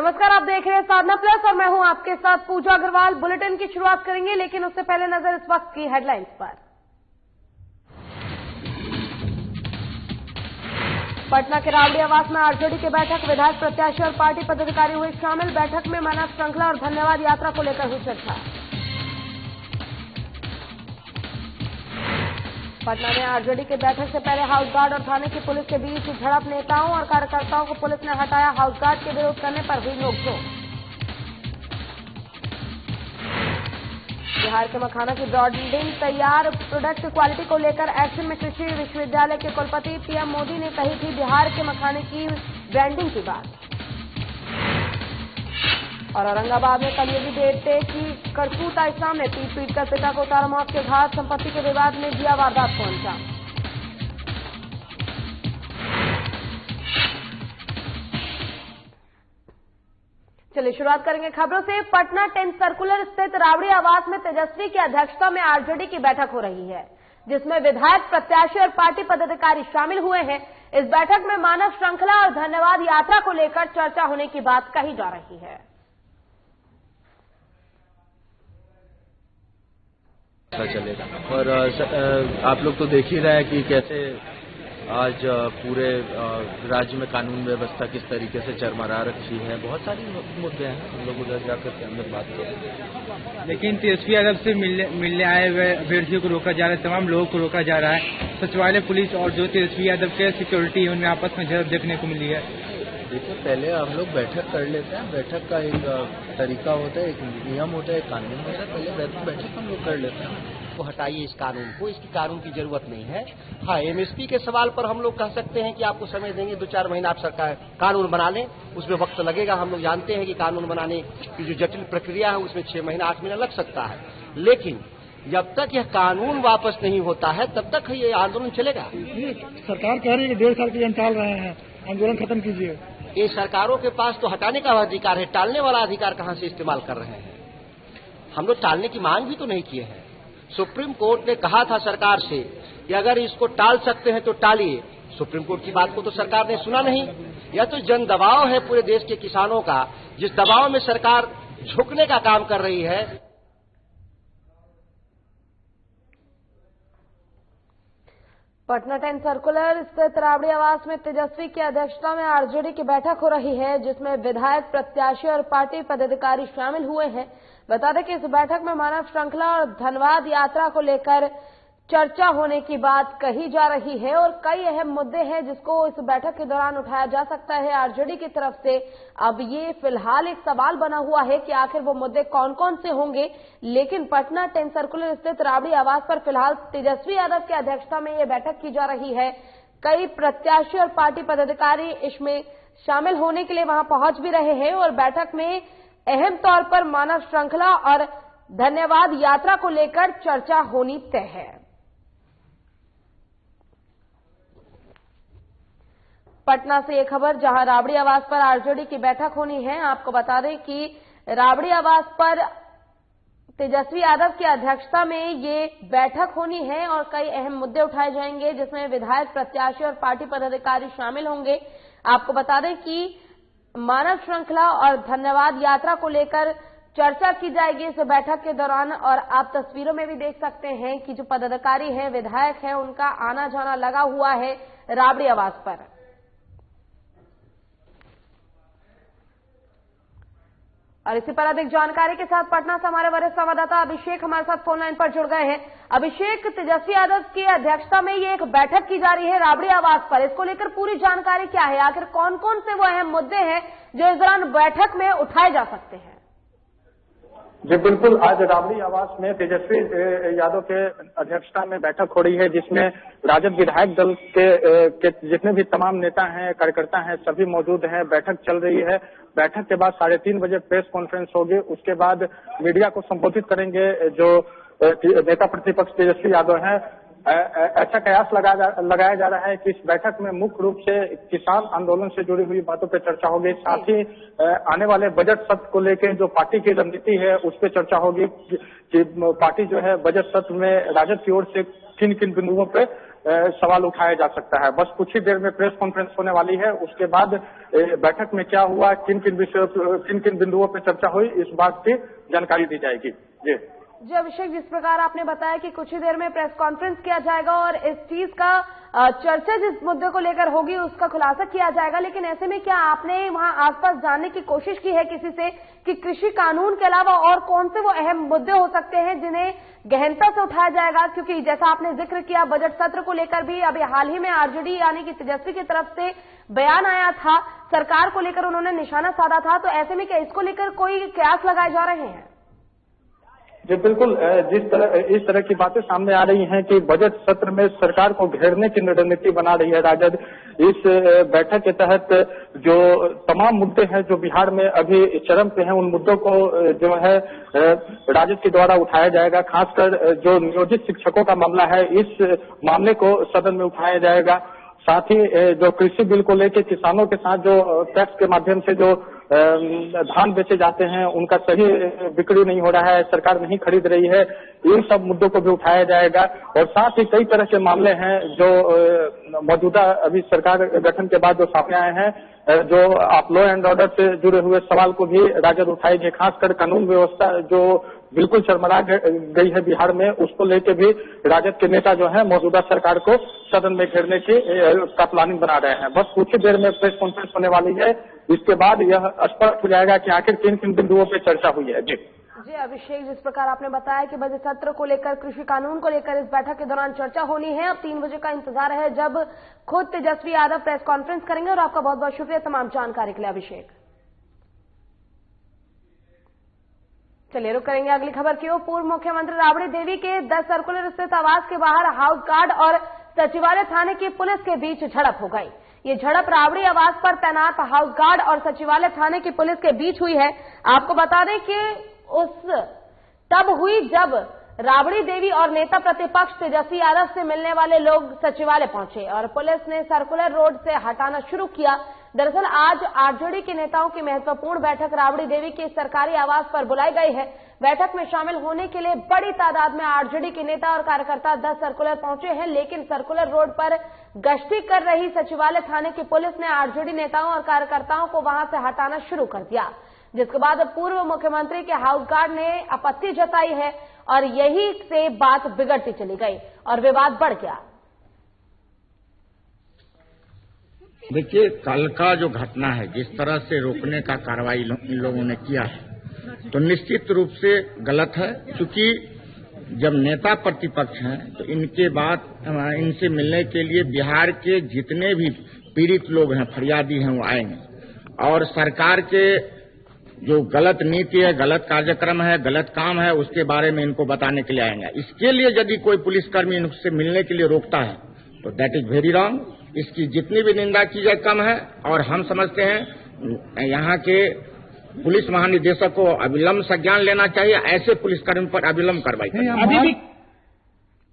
नमस्कार, आप देख रहे हैं साधना प्लस और मैं हूं आपके साथ पूजा अग्रवाल। बुलेटिन की शुरुआत करेंगे, लेकिन उससे पहले नजर इस वक्त की हेडलाइंस पर। पटना के राबड़ी आवास में आरजेडी की बैठक, विधायक, प्रत्याशी और पार्टी पदाधिकारी हुए शामिल। बैठक में मानव श्रृंखला और धन्यवाद यात्रा को लेकर हुई चर्चा। पटना में आरजेडी की बैठक से पहले हाउस गार्ड और थाने की पुलिस के बीच झड़प, नेताओं और कार्यकर्ताओं को पुलिस ने हटाया। हाउस गार्ड के विरोध करने पर हुई नोकझोंक। बिहार के मखाना की ब्रांडिंग, तैयार प्रोडक्ट क्वालिटी को लेकर एक्शन में कृषि विश्वविद्यालय के कुलपति। पीएम मोदी ने कही थी बिहार के मखाने की ब्रांडिंग की बात। और औरंगाबाद में कलयुगी बेटे की करतूत आई सामने, पीट कर पिता को उतारा मौत के घाट। संपत्ति के विवाद में दिया वारदात को अंजाम। चलिए शुरुआत करेंगे खबरों से। पटना 10 सर्कुलर स्थित राबड़ी आवास में तेजस्वी की अध्यक्षता में आरजेडी की बैठक हो रही है, जिसमें विधायक, प्रत्याशी और पार्टी पदाधिकारी शामिल हुए हैं। इस बैठक में मानव श्रृंखला और धन्यवाद यात्रा को लेकर चर्चा होने की बात कही जा रही है। चलेगा और आप लोग तो देख ही रहे हैं कि कैसे आज पूरे राज्य में कानून व्यवस्था किस तरीके से चरमरा रखी है। बहुत सारी मुद्दे हैं, हम लोग उधर जाकर के अंदर बात करेंगे। लेकिन तेजस्वी यादव से मिलने आए हुए अभ्यर्थियों को रोका जा रहा है, तमाम लोगों को रोका जा रहा है। सचिवालय, पुलिस और जो तेजस्वी यादव के सिक्योरिटी है उनमें आपस में झड़प देखने को मिली है। देखिए, पहले हम लोग बैठक कर लेते हैं। बैठक का एक तरीका होता है, एक नियम होता है, एक कानून होता है। पहले बैठक हम लोग कर लेते हैं। को हटाइए इस कानून को, इसकी कानून की जरूरत नहीं है। हाँ, एमएसपी के सवाल पर हम लोग कह सकते हैं कि आपको समय देंगे, 2-4 महीना आप सरकार कानून बना लें, उसमें वक्त लगेगा। हम लोग जानते हैं कि कानून बनाने की जो जटिल प्रक्रिया है उसमें 6 महीना 8 महीना लग सकता है, लेकिन जब तक यह कानून वापस नहीं होता है तब तक ये आंदोलन चलेगा। सरकार कह रही है कि 1.5 साल के लिए टाल रहे हैं, आंदोलन खत्म कीजिए। ये सरकारों के पास तो हटाने का अधिकार है, टालने वाला अधिकार कहाँ से इस्तेमाल कर रहे हैं। हम लोग टालने की मांग भी तो नहीं किए हैं। सुप्रीम कोर्ट ने कहा था सरकार से कि अगर इसको टाल सकते हैं तो टालिए। सुप्रीम कोर्ट की बात को तो सरकार ने सुना नहीं। यह तो जन दबाव है पूरे देश के किसानों का, जिस दबाव में सरकार झुकने का काम कर रही है। पटना 10 सर्कुलर स्थित राबड़ी आवास में तेजस्वी की अध्यक्षता में आरजेडी की बैठक हो रही है, जिसमें विधायक, प्रत्याशी और पार्टी पदाधिकारी शामिल हुए हैं। बता दें कि इस बैठक में मानव श्रृंखला और धन्यवाद यात्रा को लेकर चर्चा होने की बात कही जा रही है और कई अहम मुद्दे हैं जिसको इस बैठक के दौरान उठाया जा सकता है आरजेडी की तरफ से। अब ये फिलहाल एक सवाल बना हुआ है कि आखिर वो मुद्दे कौन कौन से होंगे, लेकिन पटना 10 सर्कुलर स्थित राबड़ी आवास पर फिलहाल तेजस्वी यादव की अध्यक्षता में ये बैठक की जा रही है। कई प्रत्याशी और पार्टी पदाधिकारी इसमें शामिल होने के लिए वहां पहुंच भी रहे हैं और बैठक में अहम तौर पर मानव श्रृंखला और धन्यवाद यात्रा को लेकर चर्चा होनी तय है। पटना से एक खबर, जहां राबड़ी आवास पर आरजेडी की बैठक होनी है। आपको बता दें कि राबड़ी आवास पर तेजस्वी यादव की अध्यक्षता में ये बैठक होनी है और कई अहम मुद्दे उठाए जाएंगे, जिसमें विधायक, प्रत्याशी और पार्टी पदाधिकारी शामिल होंगे। आपको बता दें कि मानव श्रृंखला और धन्यवाद यात्रा को लेकर चर्चा की जाएगी इस बैठक के दौरान। और आप तस्वीरों में भी देख सकते हैं कि जो पदाधिकारी हैं, विधायक हैं, उनका आना जाना लगा हुआ है राबड़ी आवास पर। और इसी पर अधिक जानकारी के साथ पटना से हमारे वरिष्ठ संवाददाता अभिषेक हमारे साथ फोन लाइन पर जुड़ गए हैं। अभिषेक, तेजस्वी यादव की अध्यक्षता में ये एक बैठक की जा रही है राबड़ी आवास पर, इसको लेकर पूरी जानकारी क्या है? आखिर कौन कौन से वो अहम मुद्दे हैं जो इस दौरान बैठक में उठाए जा सकते हैं? जी बिल्कुल, आज राबड़ी आवास में तेजस्वी यादव के अध्यक्षता में बैठक हो रही है, जिसमें राजद विधायक दल के जितने भी तमाम नेता हैं, कार्यकर्ता हैं, सभी मौजूद हैं। बैठक चल रही है। बैठक के बाद 3:30 बजे प्रेस कॉन्फ्रेंस होगी। उसके बाद मीडिया को संबोधित करेंगे जो नेता प्रतिपक्ष तेजस्वी यादव हैं। ऐसा कयास लगाया जा रहा है कि इस बैठक में मुख्य रूप से किसान आंदोलन से जुड़ी हुई बातों पर चर्चा होगी। साथ ही आने वाले बजट सत्र को लेकर जो पार्टी की रणनीति है उस पर चर्चा होगी कि पार्टी जो है बजट सत्र में राजद की ओर से किन किन बिंदुओं पे सवाल उठाया जा सकता है। बस कुछ ही देर में प्रेस कॉन्फ्रेंस होने वाली है, उसके बाद बैठक में क्या हुआ, किन किन बिंदुओं पर चर्चा हुई, इस बात की जानकारी दी जाएगी। जी अभिषेक, जिस प्रकार आपने बताया कि कुछ ही देर में प्रेस कॉन्फ्रेंस किया जाएगा और इस चीज का चर्चा जिस मुद्दे को लेकर होगी उसका खुलासा किया जाएगा, लेकिन ऐसे में क्या आपने वहां आसपास जानने की कोशिश की है किसी से कि कृषि कानून के अलावा और कौन से वो अहम मुद्दे हो सकते हैं जिन्हें गहनता से उठाया जाएगा? क्योंकि जैसा आपने जिक्र किया, बजट सत्र को लेकर भी अभी हाल ही में आरजेडी यानी कि तेजस्वी की तरफ से बयान आया था, सरकार को लेकर उन्होंने निशाना साधा था, तो ऐसे में क्या इसको लेकर कोई कयास लगाए जा रहे हैं? जी बिल्कुल, इस तरह की बातें सामने आ रही हैं कि बजट सत्र में सरकार को घेरने की रणनीति बना रही है राजद। इस बैठक के तहत जो तमाम मुद्दे हैं जो बिहार में अभी चरम पे हैं, उन मुद्दों को जो है राजद के द्वारा उठाया जाएगा। खासकर जो नियोजित शिक्षकों का मामला है, इस मामले को सदन में उठाया जाएगा। साथ ही जो कृषि बिल को लेकर किसानों के साथ जो टैक्स के माध्यम से जो धान बेचे जाते हैं, उनका सही बिक्री नहीं हो रहा है, सरकार नहीं खरीद रही है, इन सब मुद्दों को भी उठाया जाएगा। और साथ ही कई तरह के मामले हैं जो मौजूदा अभी सरकार गठन के बाद जो सामने आए हैं, जो आप लॉ एंड ऑर्डर से जुड़े हुए सवाल को भी राजद उठाएगी। खासकर कानून व्यवस्था जो बिल्कुल चरमरा गई है बिहार में, उसको लेकर भी राजद के नेता जो है मौजूदा सरकार को सदन में घेरने की का प्लानिंग बना रहे हैं। बस कुछ ही देर में प्रेस कॉन्फ्रेंस होने वाली है, इसके बाद यह स्पष्ट हो जाएगा कि आखिर किन किन बिंदुओं पर चर्चा हुई है। जी अभिषेक, जिस प्रकार आपने बताया कि बजट सत्र को लेकर, कृषि कानून को लेकर इस बैठक के दौरान चर्चा होनी है। अब 3 बजे का इंतजार है जब खुद तेजस्वी यादव प्रेस कॉन्फ्रेंस करेंगे। और आपका बहुत बहुत शुक्रिया तमाम जानकारी के लिए अभिषेक। चलिए रुक करेंगे अगली खबर की ओर। पूर्व मुख्यमंत्री राबड़ी देवी के 10 सर्कुलर स्थित आवास के बाहर हाउस गार्ड और सचिवालय थाने की पुलिस के बीच झड़प हो गई। ये झड़प राबड़ी आवास पर तैनात हाउस गार्ड और सचिवालय थाने की पुलिस के बीच हुई है। आपको बता दें कि तब हुई जब राबड़ी देवी और नेता प्रतिपक्ष तेजस्वी यादव से मिलने वाले लोग सचिवालय पहुंचे और पुलिस ने सर्कुलर रोड से हटाना शुरू किया। दरअसल आज आरजेडी के नेताओं की महत्वपूर्ण बैठक राबड़ी देवी के सरकारी आवास पर बुलाई गई है। बैठक में शामिल होने के लिए बड़ी तादाद में आरजेडी के नेता और कार्यकर्ता 10 सर्कुलर पहुंचे हैं, लेकिन सर्कुलर रोड पर गश्ती कर रही सचिवालय थाने की पुलिस ने आरजेडी नेताओं और कार्यकर्ताओं को वहां से हटाना शुरू कर दिया, जिसके बाद पूर्व मुख्यमंत्री के हाउस गार्ड ने आपत्ति जताई है और यही से बात बिगड़ती चली गई और विवाद बढ़ गया। देखिए, कल का जो घटना है, जिस तरह से रोकने का कार्रवाई इन लोगों ने किया है, तो निश्चित रूप से गलत है। क्योंकि जब नेता प्रतिपक्ष हैं तो इनके बाद इनसे मिलने के लिए बिहार के जितने भी पीड़ित लोग हैं, फरियादी हैं, वो आएंगे और सरकार के जो गलत नीति है, गलत कार्यक्रम है, गलत काम है, उसके बारे में इनको बताने के लिए आएंगे। इसके लिए यदि कोई पुलिसकर्मी इनसे मिलने के लिए रोकता है तो दैट इज वेरी रॉन्ग। इसकी जितनी भी निंदा की जाए कम है। और हम समझते हैं यहाँ के पुलिस महानिदेशक को अविलंब संज्ञान लेना चाहिए, ऐसे पुलिसकर्मी पर अविलंब कार्रवाई करनी।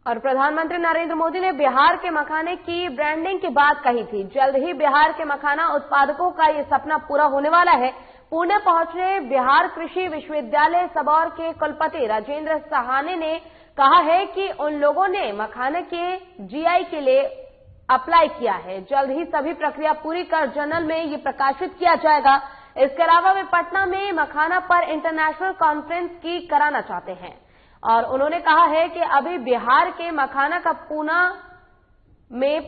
और प्रधानमंत्री नरेंद्र मोदी ने बिहार के मखाने की ब्रांडिंग की बात कही थी। जल्द ही बिहार के मखाना उत्पादकों का ये सपना पूरा होने वाला है। पुणे पहुंचे बिहार कृषि विश्वविद्यालय सबौर के कुलपति राजेंद्र सहाने ने कहा है कि उन लोगों ने मखाने के जीआई के लिए अप्लाई किया है। जल्द ही सभी प्रक्रिया पूरी कर जर्नल में ये प्रकाशित किया जाएगा। इसके अलावा वे पटना में मखाना पर इंटरनेशनल कॉन्फ्रेंस की कराना चाहते हैं और उन्होंने कहा है कि अभी बिहार के मखाना का पूना में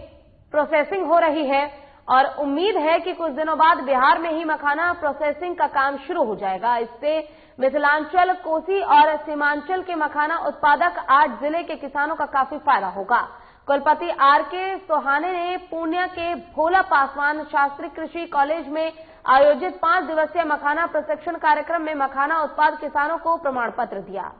प्रोसेसिंग हो रही है और उम्मीद है कि कुछ दिनों बाद बिहार में ही मखाना प्रोसेसिंग का काम शुरू हो जाएगा। इससे मिथिलांचल, कोसी और सीमांचल के मखाना उत्पादक 8 जिले के किसानों का काफी फायदा होगा। कुलपति आर.के. सोहाने ने पूर्णिया के भोला पासवान शास्त्री कृषि कॉलेज में आयोजित 5 दिवसीय मखाना प्रशिक्षण कार्यक्रम में मखाना उत्पाद किसानों को प्रमाण पत्र दिया।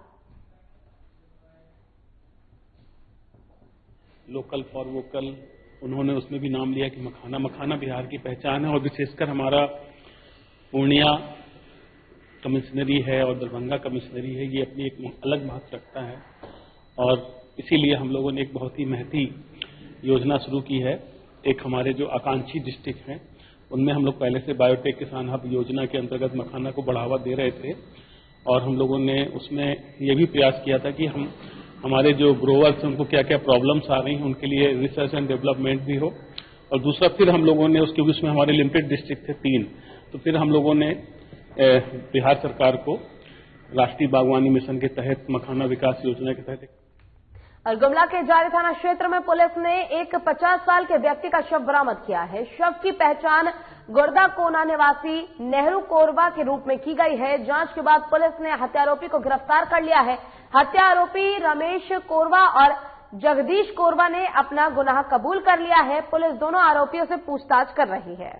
लोकल फॉर वोकल, उन्होंने उसमें भी नाम लिया कि मखाना बिहार की पहचान है और विशेषकर हमारा पूर्णिया कमिश्नरी है और दरभंगा कमिश्नरी है, ये अपनी एक अलग महत्व रखता है और इसीलिए हम लोगों ने एक बहुत ही महती योजना शुरू की है। एक हमारे जो आकांक्षी डिस्ट्रिक्ट हैं उनमें हम लोग पहले से बायोटेक किसान हब योजना के अंतर्गत मखाना को बढ़ावा दे रहे थे और हम लोगों ने उसमें ये भी प्रयास किया था कि हम हमारे जो ग्रोवर्स हैं उनको क्या क्या प्रॉब्लम्स आ रही हैं, उनके लिए रिसर्च एंड डेवलपमेंट भी हो। और दूसरा फिर हम लोगों ने उसके उसमें हमारे लिमिटेड डिस्ट्रिक्ट थे 3, तो फिर हम लोगों ने बिहार सरकार को राष्ट्रीय बागवानी मिशन के तहत मखाना विकास योजना के तहत और गुमला के जारी थाना क्षेत्र में पुलिस ने एक 50 साल के व्यक्ति का शव बरामद किया है। शव की पहचान गुर्दा कोना निवासी नेहरू कोरबा के रूप में की गई है। जांच के बाद पुलिस ने हत्यारोपी को गिरफ्तार कर लिया है। हत्या आरोपी रमेश कोरबा और जगदीश कोरबा ने अपना गुनाह कबूल कर लिया है। पुलिस दोनों आरोपियों से पूछताछ कर रही है।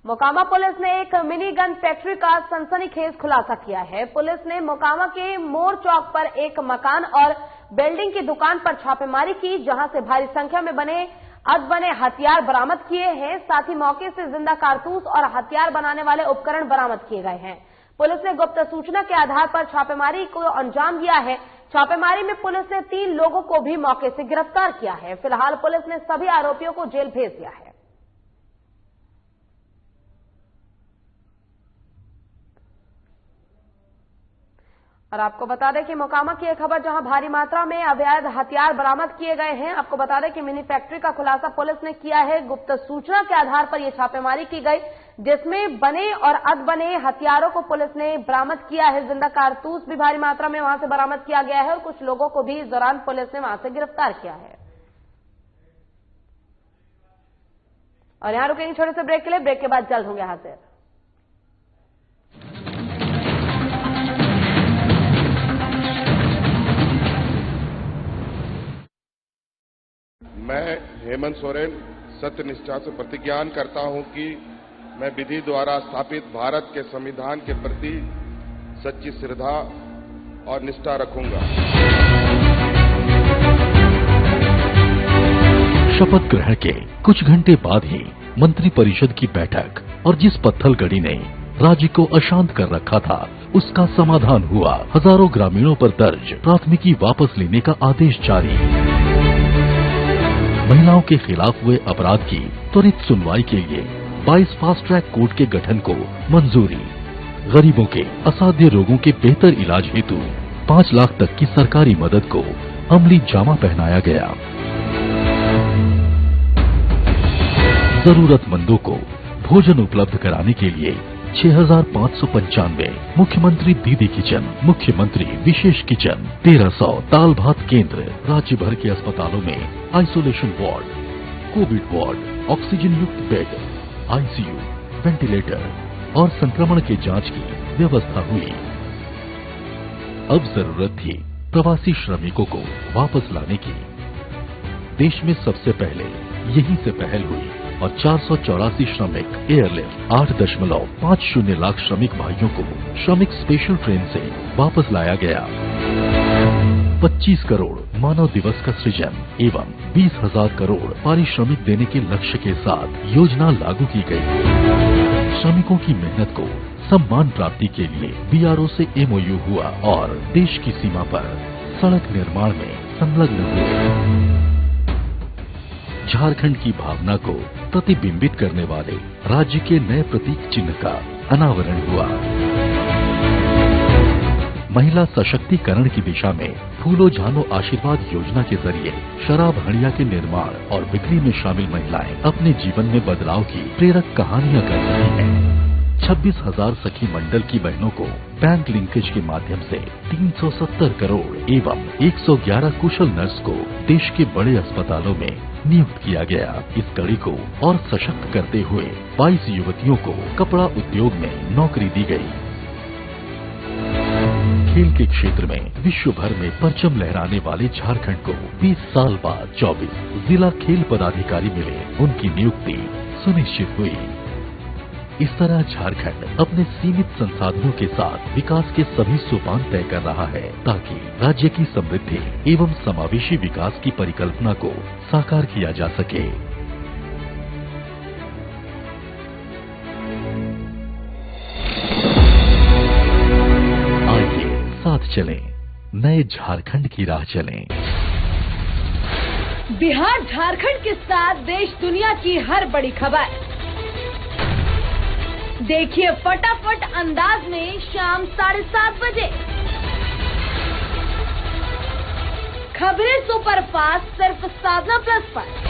मोकामा पुलिस ने एक मिनी गन फैक्ट्री का सनसनीखेज खुलासा किया है। पुलिस ने मोकामा के मोर चौक पर एक मकान और बिल्डिंग की दुकान पर छापेमारी की, जहां से भारी संख्या में बने हथियार बरामद किए हैं। साथ ही मौके से जिंदा कारतूस और हथियार बनाने वाले उपकरण बरामद किए गए हैं। पुलिस ने गुप्त सूचना के आधार पर छापेमारी को अंजाम दिया है। छापेमारी में पुलिस ने 3 लोगों को भी मौके से गिरफ्तार किया है। फिलहाल पुलिस ने सभी आरोपियों को जेल भेज दिया है। और आपको बता दें कि मोकामा की एक खबर जहां भारी मात्रा में अवैध हथियार बरामद किए गए हैं। आपको बता दें कि मिनी फैक्ट्री का खुलासा पुलिस ने किया है। गुप्त सूचना के आधार पर यह छापेमारी की गई, जिसमें बने और अधबने हथियारों को पुलिस ने बरामद किया है। जिंदा कारतूस भी भारी मात्रा में वहां से बरामद किया गया है और कुछ लोगों को भी इस दौरान पुलिस ने वहां से गिरफ्तार किया है। और यहां रुकेंगे छोटे से ब्रेक के लिए। ब्रेक के बाद जल्द होंगे हाजिर। मैं हेमंत सोरेन सत्यनिष्ठा से प्रतिज्ञान करता हूं कि मैं विधि द्वारा स्थापित भारत के संविधान के प्रति सच्ची श्रद्धा और निष्ठा रखूंगा। शपथ ग्रहण के कुछ घंटे बाद ही मंत्रिपरिषद की बैठक और जिस पत्थलगड़ी ने राज्य को अशांत कर रखा था, उसका समाधान हुआ। हजारों ग्रामीणों पर दर्ज प्राथमिकी वापस लेने का आदेश जारी। महिलाओं के खिलाफ हुए अपराध की त्वरित सुनवाई के लिए 22 फास्ट ट्रैक कोर्ट के गठन को मंजूरी। गरीबों के असाध्य रोगों के बेहतर इलाज हेतु 5 लाख तक की सरकारी मदद को अमली जामा पहनाया गया। जरूरतमंदों को भोजन उपलब्ध कराने के लिए 6595 मुख्यमंत्री दीदी किचन, मुख्यमंत्री विशेष किचन, 1300 दाल भात केंद्र, राज्य भर के अस्पतालों में isolation ward, Covid ward, oxygen युक्त बेड, आईसीयू, वेंटिलेटर और संक्रमण के जांच की व्यवस्था हुई। अब जरूरत थी प्रवासी श्रमिकों को वापस लाने की। देश में सबसे पहले यहीं से पहल हुई और 484 श्रमिक एयरलिफ्ट 8.50 लाख श्रमिक भाइयों को श्रमिक स्पेशल ट्रेन से वापस लाया गया। 25 करोड़ मानव दिवस का सृजन एवं 20,000 करोड़ पारिश्रमिक देने के लक्ष्य के साथ योजना लागू की गई। श्रमिकों की मेहनत को सम्मान प्राप्ति के लिए बीआरओ से एमओयू हुआ और देश की सीमा पर सड़क निर्माण में संलग्न हुए। झारखंड की भावना को प्रतिबिंबित करने वाले राज्य के नए प्रतीक चिन्ह का अनावरण हुआ। महिला सशक्तिकरण की दिशा में फूलो झानो आशीर्वाद योजना के जरिए शराब हड़िया के निर्माण और बिक्री में शामिल महिलाएं अपने जीवन में बदलाव की प्रेरक कहानियां कर रही हैं। 26,000 सखी मंडल की बहनों को बैंक लिंकेज के माध्यम से 370 करोड़ एवं 111 कुशल नर्स को देश के बड़े अस्पतालों में नियुक्त किया गया। इस कड़ी को और सशक्त करते हुए 22 युवतियों को कपड़ा उद्योग में नौकरी दी गई। खेल के क्षेत्र में विश्व भर में परचम लहराने वाले झारखंड को 20 साल बाद 24 जिला खेल पदाधिकारी मिले, उनकी नियुक्ति सुनिश्चित हुई। इस तरह झारखंड अपने सीमित संसाधनों के साथ विकास के सभी सोपान तय कर रहा है, ताकि राज्य की समृद्धि एवं समावेशी विकास की परिकल्पना को साकार किया जा सके। आइए साथ चलें, नए झारखंड की राह चलें। बिहार झारखंड के साथ देश दुनिया की हर बड़ी खबर देखिए फटाफट अंदाज में शाम 7:30 बजे खबरें सुपरफास्ट सिर्फ साधना प्लस पर।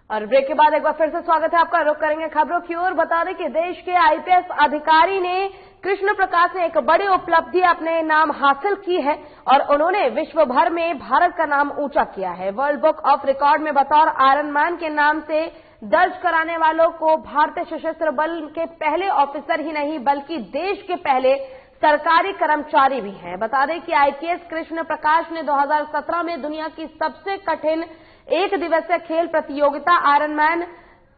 और ब्रेक के बाद एक बार फिर से स्वागत है आपका। रुख करेंगे खबरों की ओर। बता दें कि देश के आईपीएस अधिकारी ने कृष्ण प्रकाश ने एक बड़ी उपलब्धि अपने नाम हासिल की है और उन्होंने विश्व भर में भारत का नाम ऊंचा किया है। वर्ल्ड बुक ऑफ रिकॉर्ड में बतौर आयरन मैन के नाम से दर्ज कराने वालों को भारतीय सशस्त्र बल के पहले ऑफिसर ही नहीं बल्कि देश के पहले सरकारी कर्मचारी भी हैं। बता दें कि आईपीएस कृष्ण प्रकाश ने 2017 में दुनिया की सबसे कठिन एक दिवसीय खेल प्रतियोगिता आयरन मैन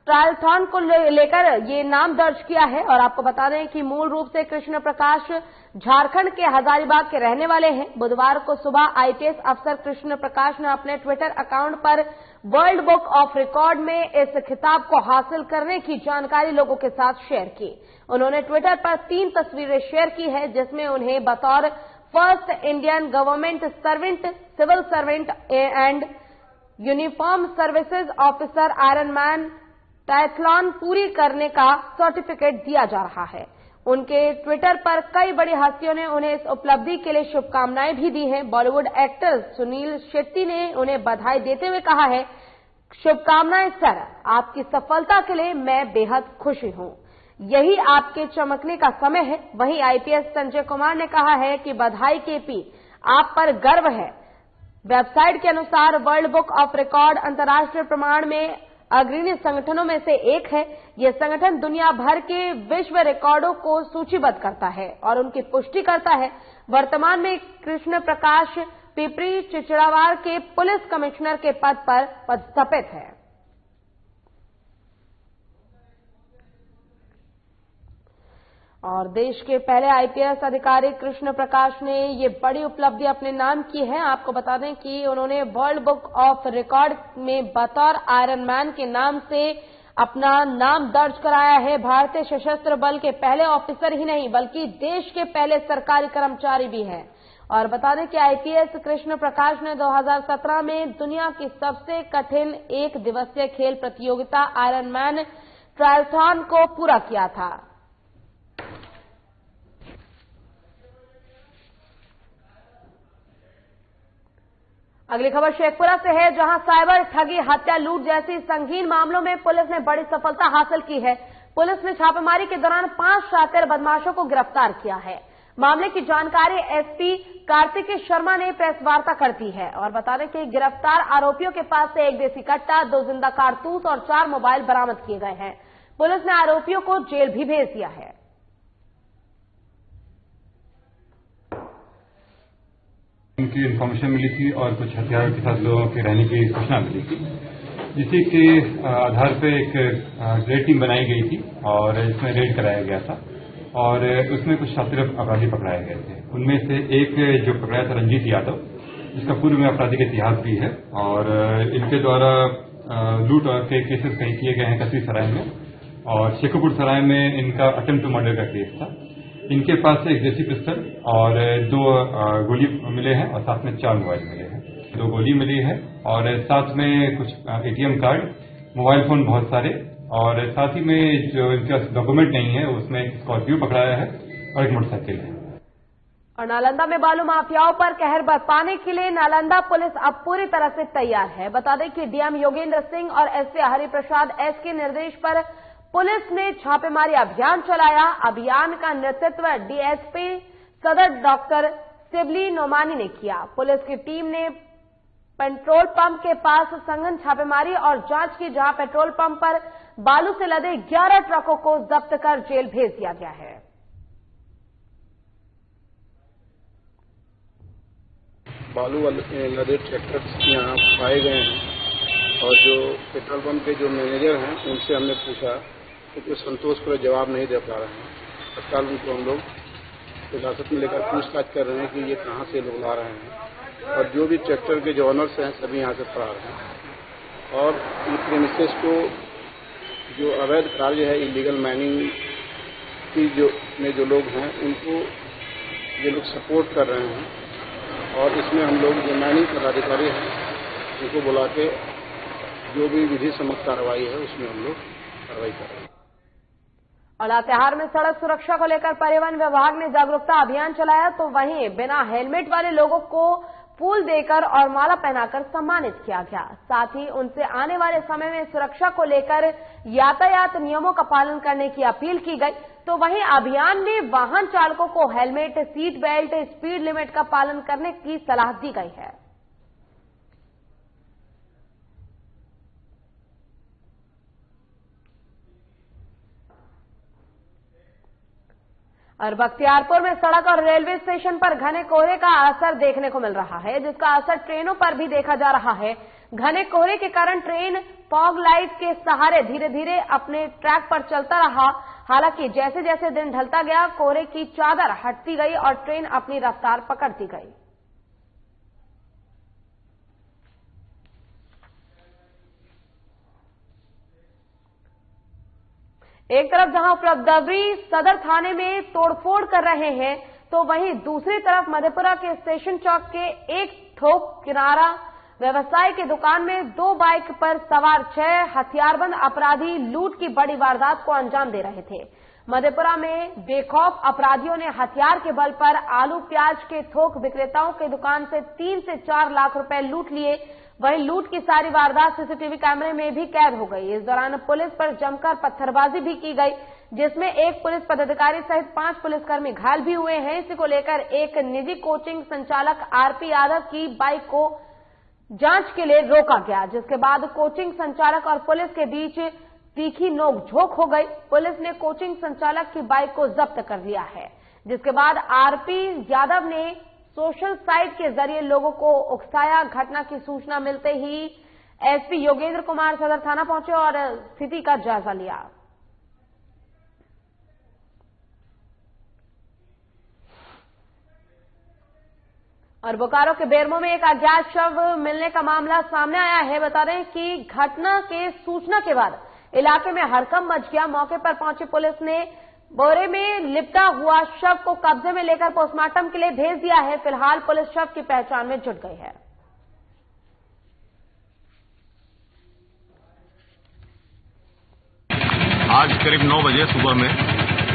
ट्रायलथॉन को लेकर ये नाम दर्ज किया है। और आपको बता दें कि मूल रूप से कृष्ण प्रकाश झारखंड के हजारीबाग के रहने वाले हैं। बुधवार को सुबह आईपीएस अफसर कृष्ण प्रकाश ने अपने ट्विटर अकाउंट पर वर्ल्ड बुक ऑफ रिकॉर्ड में इस खिताब को हासिल करने की जानकारी लोगों के साथ शेयर की। उन्होंने ट्विटर पर 3 तस्वीरें शेयर की है जिसमें उन्हें बतौर first Indian government servant, civil servant and uniform services officer Iron Man triathlon पूरी करने का सर्टिफिकेट दिया जा रहा है। उनके ट्विटर पर कई बड़ी हस्तियों ने उन्हें इस उपलब्धि के लिए शुभकामनाएं भी दी हैं। बॉलीवुड एक्टर सुनील शेट्टी ने उन्हें बधाई देते हुए कहा है, शुभकामनाएं सर, आपकी सफलता के लिए मैं बेहद खुशी हूं। यही आपके चमकने का समय है। वहीं आईपीएस संजय कुमार ने कहा है कि बधाई केपी, आप पर गर्व है। वेबसाइट के अनुसार वर्ल्ड बुक ऑफ रिकॉर्ड अंतर्राष्ट्रीय प्रमाण में अग्रणी संगठनों में से एक है। यह संगठन दुनिया भर के विश्व रिकॉर्डों को सूचीबद्ध करता है और उनकी पुष्टि करता है। वर्तमान में कृष्ण प्रकाश पिपरी चिचड़ावार के पुलिस कमिश्नर के पद पर पदस्थापित है। और देश के पहले आईपीएस अधिकारी कृष्ण प्रकाश ने ये बड़ी उपलब्धि अपने नाम की है। आपको बता दें कि उन्होंने वर्ल्ड बुक ऑफ रिकॉर्ड में बतौर आयरन मैन के नाम से अपना नाम दर्ज कराया है। भारतीय सशस्त्र बल के पहले ऑफिसर ही नहीं बल्कि देश के पहले सरकारी कर्मचारी भी हैं। और बता दें कि आईपीएस कृष्ण प्रकाश ने 2017 में दुनिया की सबसे कठिन एक दिवसीय खेल प्रतियोगिता आयरन मैन ट्रायलथॉन को पूरा किया था। अगली खबर शेखपुरा से है, जहां साइबर ठगी, हत्या, लूट जैसी संगीन मामलों में पुलिस ने बड़ी सफलता हासिल की है। पुलिस ने छापेमारी के दौरान 5 शातिर बदमाशों को गिरफ्तार किया है। मामले की जानकारी एसपी कार्तिकेय शर्मा ने प्रेस वार्ता कर दी है। और बता दें कि गिरफ्तार आरोपियों के पास से 1 देसी कट्टा, 2 जिंदा कारतूस और 4 मोबाइल बरामद किए गए हैं। पुलिस ने आरोपियों को जेल भी भेज दिया है। उनकी इन्फॉर्मेशन मिली थी और कुछ हथियारों के साथ लोगों के रहने की सूचना मिली थी, जिसी के आधार पर एक रेड टीम बनाई गई थी और इसमें रेड कराया गया था और उसमें कुछ शातिर अपराधी पकड़ाए गए थे। उनमें से एक जो पकड़ाया था रंजीत यादव, जिसका पूर्व में आपराधिक इतिहास भी है और इनके द्वारा लूट के केसेस कई किए गए हैं कसी सराय में और शेखोपुर सराय में इनका अटेम्प्ट टू मर्डर का केस था। इनके पास से 1 देसी पिस्टल और 2 गोली मिले हैं और साथ में 4 मोबाइल मिले हैं। 2 गोली मिली है और साथ में कुछ एटीएम कार्ड, मोबाइल फोन बहुत सारे और साथ ही में जो इनका डॉक्यूमेंट नहीं है उसमें एक स्कॉर्पियो पकड़ाया है और एक मोटरसाइकिल है। और नालंदा में बालू माफियाओं पर कहर बरपाने के लिए नालंदा पुलिस अब पूरी तरह से तैयार है। बता दें कि डीएम योगेंद्र सिंह और एसपी हरिप्रसाद एस के निर्देश पर पुलिस ने छापेमारी अभियान चलाया। अभियान का नेतृत्व डीएसपी सदर डॉक्टर सिबली नोमानी ने किया। पुलिस की टीम ने पेट्रोल पंप के पास संघन छापेमारी और जांच की, जहां पेट्रोल पंप पर बालू से लदे 11 ट्रकों को जब्त कर जेल भेज दिया गया है। बालू लदे ट्रैक्टर्स यहाँ पाए गए हैं और जो पेट्रोल पंप के जो मैनेजर हैं उनसे हमने पूछा तो कोई संतोषपूर्ण जवाब नहीं दे पा रहे हैं। तत्काल उनको हम लोग हिरासत में लेकर पूछताछ कर रहे हैं कि ये कहाँ से लोग ला रहे हैं और जो भी ट्रैक्टर के जो ऑनर्स हैं सभी यहाँ से फरार हैं और इन प्रेमिसेस को जो अवैध कार्य है इलीगल माइनिंग की जो लोग हैं उनको ये लोग सपोर्ट कर रहे हैं और इसमें हम लोग जो मैनेजिंग पदाधिकारी हैं उनको बुला के जो भी विधि सम्मत कार्रवाई है उसमें हम लोग कार्रवाई कर रहे हैं। और लातेहार में सड़क सुरक्षा को लेकर परिवहन विभाग ने जागरूकता अभियान चलाया, तो वहीं बिना हेलमेट वाले लोगों को फूल देकर और माला पहनाकर सम्मानित किया गया। साथ ही उनसे आने वाले समय में सुरक्षा को लेकर यातायात नियमों का पालन करने की अपील की गई। तो वहीं अभियान में वाहन चालकों को helmet, seat belt, speed limit का पालन करने की सलाह दी गई है। और बख्तियारपुर में सड़क और रेलवे स्टेशन पर घने कोहरे का असर देखने को मिल रहा है, जिसका असर ट्रेनों पर भी देखा जा रहा है। घने कोहरे के कारण ट्रेन फॉग लाइट के सहारे धीरे धीरे अपने ट्रैक पर चलता रहा। हालांकि जैसे जैसे दिन ढलता गया, कोहरे की चादर हटती गई और ट्रेन अपनी रफ्तार पकड़ती गई। एक तरफ जहां उपद्रवी सदर थाने में तोड़फोड़ कर रहे हैं, तो वहीं दूसरी तरफ मधेपुरा के स्टेशन चौक के एक थोक किनारा व्यवसाय की दुकान में 2 बाइक पर सवार 6 हथियारबंद अपराधी लूट की बड़ी वारदात को अंजाम दे रहे थे। मधेपुरा में बेखौफ अपराधियों ने हथियार के बल पर आलू प्याज के थोक विक्रेताओं की दुकान से 3 से 4 लाख रुपए लूट लिए। वहीं लूट की सारी वारदात सीसीटीवी कैमरे में भी कैद हो गई। इस दौरान पुलिस पर जमकर पत्थरबाजी भी की गई, जिसमें एक पुलिस पदाधिकारी सहित 5 पुलिसकर्मी घायल भी हुए हैं। इसी को लेकर एक निजी कोचिंग संचालक आरपी यादव की बाइक को जांच के लिए रोका गया, जिसके बाद कोचिंग संचालक और पुलिस के बीच तीखी नोकझोंक हो गई। पुलिस ने कोचिंग संचालक की बाइक को जब्त कर लिया है, जिसके बाद आरपी यादव ने सोशल साइट के जरिए लोगों को उकसाया। घटना की सूचना मिलते ही एसपी योगेंद्र कुमार सदर थाना पहुंचे और स्थिति का जायजा लिया। और बोकारो के बेरमो में एक अज्ञात शव मिलने का मामला सामने आया है। बता दें कि घटना के सूचना के बाद इलाके में हड़कंप मच गया। मौके पर पहुंची पुलिस ने बोरे में लिपटा हुआ शव को कब्जे में लेकर पोस्टमार्टम के लिए भेज दिया है। फिलहाल पुलिस शव की पहचान में जुट गई है। आज करीब 9 बजे सुबह में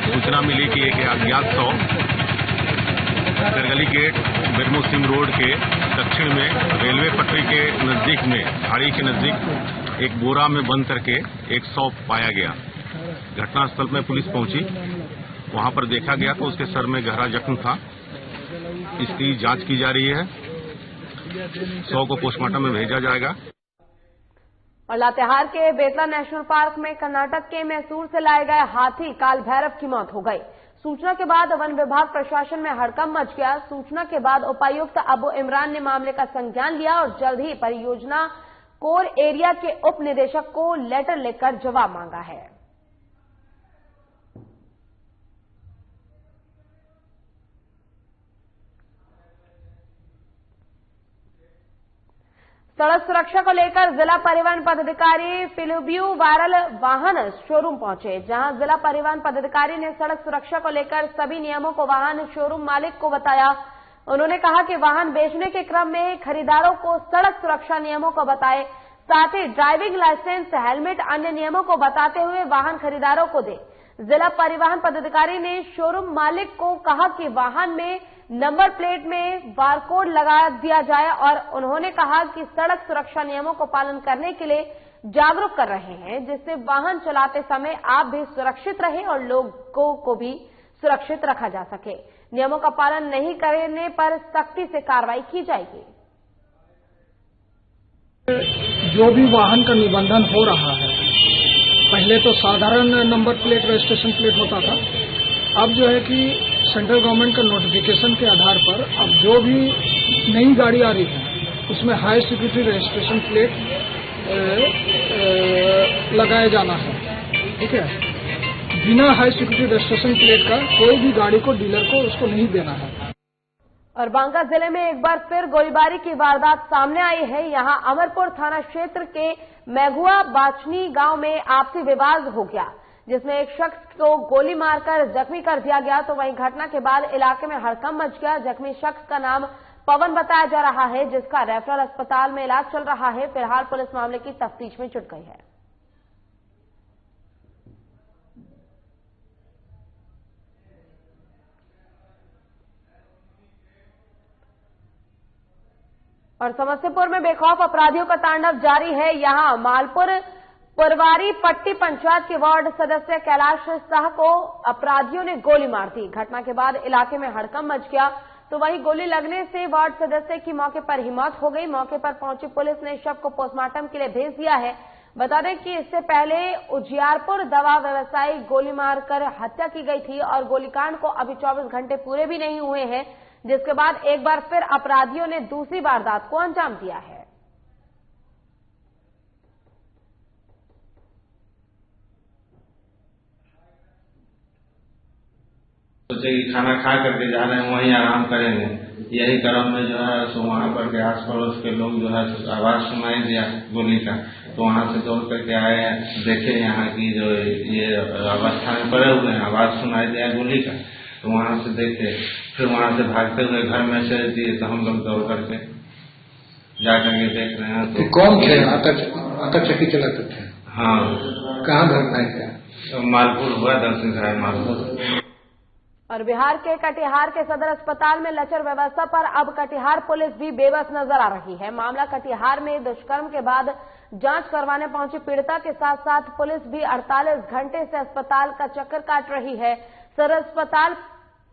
सूचना मिली कि एक अज्ञात शव करगली गेट बेरमो सिंह रोड के दक्षिण में रेलवे पटरी के नजदीक में खाड़ी के नजदीक एक बोरा में बंद करके एक शव पाया गया। घटनास्थल में पुलिस पहुंची, वहां पर देखा गया तो उसके सर में गहरा जख्म था। इसकी जांच की जा रही है। शव को पोस्टमार्टम में भेजा जाएगा। और लातेहार के बेतला नेशनल पार्क में कर्नाटक के मैसूर से लाए गए हाथी काल भैरव की मौत हो गई। सूचना के बाद वन विभाग प्रशासन में हड़कंप मच गया। सूचना के बाद उपायुक्त अबू इमरान ने मामले का संज्ञान लिया और जल्द ही परियोजना कोर एरिया के उप निदेशक को लेटर लिखकर जवाब मांगा है। सड़क सुरक्षा को लेकर जिला परिवहन पदाधिकारी फिलिब्यू वायरल वाहन शोरूम पहुंचे, जहां जिला परिवहन पदाधिकारी ने सड़क सुरक्षा को लेकर सभी नियमों को वाहन शोरूम मालिक को बताया। उन्होंने कहा कि वाहन बेचने के क्रम में खरीदारों को सड़क सुरक्षा नियमों को बताए, साथ ही ड्राइविंग लाइसेंस, हेलमेट, अन्य नियमों को बताते हुए वाहन खरीदारों को दे। जिला परिवहन पदाधिकारी ने शोरूम मालिक को कहा कि वाहन में नंबर प्लेट में बारकोड लगा दिया जाए और उन्होंने कहा कि सड़क सुरक्षा नियमों को पालन करने के लिए जागरूक कर रहे हैं, जिससे वाहन चलाते समय आप भी सुरक्षित रहें और लोगों को भी सुरक्षित रखा जा सके। नियमों का पालन नहीं करने पर सख्ती से कार्रवाई की जाएगी। जो भी वाहन का निबंधन हो रहा है, पहले तो साधारण नंबर प्लेट, रजिस्ट्रेशन प्लेट होता था। अब जो है कि सेंट्रल गवर्नमेंट का नोटिफिकेशन के आधार पर अब जो भी नई गाड़ी आ रही है उसमें हाई सिक्योरिटी रजिस्ट्रेशन प्लेट लगाया जाना है। ठीक है, बिना हाई सिक्योरिटी रजिस्ट्रेशन प्लेट का कोई भी गाड़ी को डीलर को उसको नहीं देना है। और बांका जिले में एक बार फिर गोलीबारी की वारदात सामने आई है। यहां अमरपुर थाना क्षेत्र के मैघुआ बाचनी गांव में आपसी विवाद हो गया, जिसमें एक शख्स को गोली मारकर जख्मी कर दिया गया। तो वहीं घटना के बाद इलाके में हड़कंप मच गया। जख्मी शख्स का नाम पवन बताया जा रहा है, जिसका रेफरल अस्पताल में इलाज चल रहा है। फिलहाल पुलिस मामले की तफ्तीश में जुट गई है। और समस्तीपुर में बेखौफ अपराधियों का तांडव जारी है। यहां मालपुर पुरवारी पट्टी पंचायत के वार्ड सदस्य कैलाश शाह को अपराधियों ने गोली मार दी। घटना के बाद इलाके में हड़कंप मच गया। तो वहीं गोली लगने से वार्ड सदस्य की मौके पर ही मौत हो गई। मौके पर पहुंची पुलिस ने शव को पोस्टमार्टम के लिए भेज दिया है। बता दें कि इससे पहले उजियारपुर दवा व्यवसायी गोली मारकर हत्या की गई थी और गोलीकांड को अभी 24 घंटे पूरे भी नहीं हुए हैं, जिसके बाद एक बार फिर अपराधियों ने दूसरी वारदात को अंजाम दिया है। सोचे कि खाना खा करके जा रहे हैं, वहीं आराम करेंगे। यही क्रम में जो है सो वहाँ पर के आस पड़ोस के लोग जो है आवाज सुनाई दिया गोली का, तो वहाँ से दौड़ करके आए, देखे यहाँ की जो ये अवस्था में पड़े हुए हैं, आवाज सुनाई दिया गोली का, तो वहाँ से देखे, फिर वहाँ से भागते हुए घर मैसेज दिए, तो हम लोग दौड़ करके जा करके देख रहे हैं। तो कौन थे? आतंकवादी चलाते थे? हाँ। कहाँ घटना है? मालपुर हुआ, दर्शन साहब मालपुर। और बिहार के कटिहार के सदर अस्पताल में लचर व्यवस्था पर अब कटिहार पुलिस भी बेबस नजर आ रही है। मामला कटिहार में दुष्कर्म के बाद जांच करवाने पहुंची पीड़िता के साथ साथ पुलिस भी 48 घंटे से अस्पताल का चक्कर काट रही है। सदर अस्पताल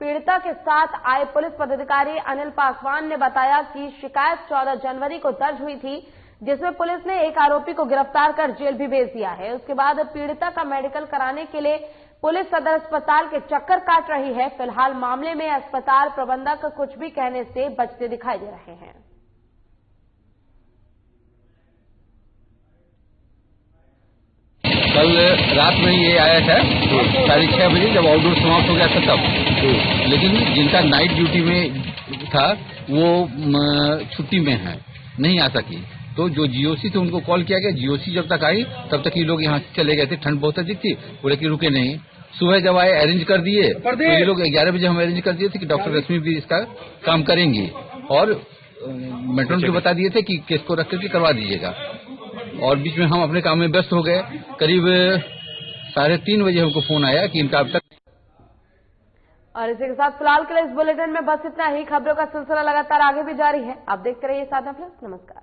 पीड़िता के साथ आए पुलिस पदाधिकारी अनिल पासवान ने बताया कि शिकायत 14 जनवरी को दर्ज हुई थी, जिसमें पुलिस ने एक आरोपी को गिरफ्तार कर जेल भी भेज दिया है। उसके बाद पीड़िता का मेडिकल कराने के लिए पुलिस सदर अस्पताल के चक्कर काट रही है। फिलहाल मामले में अस्पताल प्रबंधक कुछ भी कहने से बचते दिखाई दे रहे हैं। कल रात में ये आया था 6:30 बजे, जब आउटडोर समाप्त हो गया था तब, लेकिन जिनका नाइट ड्यूटी में था वो छुट्टी में है, नहीं आ सकी। तो जो जीओसी थे उनको कॉल किया गया। जीओसी जब तक आई तब तक ये लोग यहाँ चले गए थे। ठंड बहुत अधिक थी, बोले कि रुके नहीं। सुबह जब आए अरेंज कर दिए, तो ये लोग 11 बजे हम अरेंज कर दिए थे कि डॉक्टर रश्मि भी इसका काम करेंगी, और मेट्रोन को बता दिए थे कि केस को रख करके करवा दीजिएगा। और बीच में हम अपने काम में व्यस्त हो गए। करीब 3:30 बजे हमको फोन आया कि इनका अब तक। और इसी के साथ फिलहाल के लिए इस बुलेटिन में बस इतना ही। खबरों का सिलसिला लगातार आगे भी जारी है। आप देखते रहिए साधना प्लस। नमस्कार।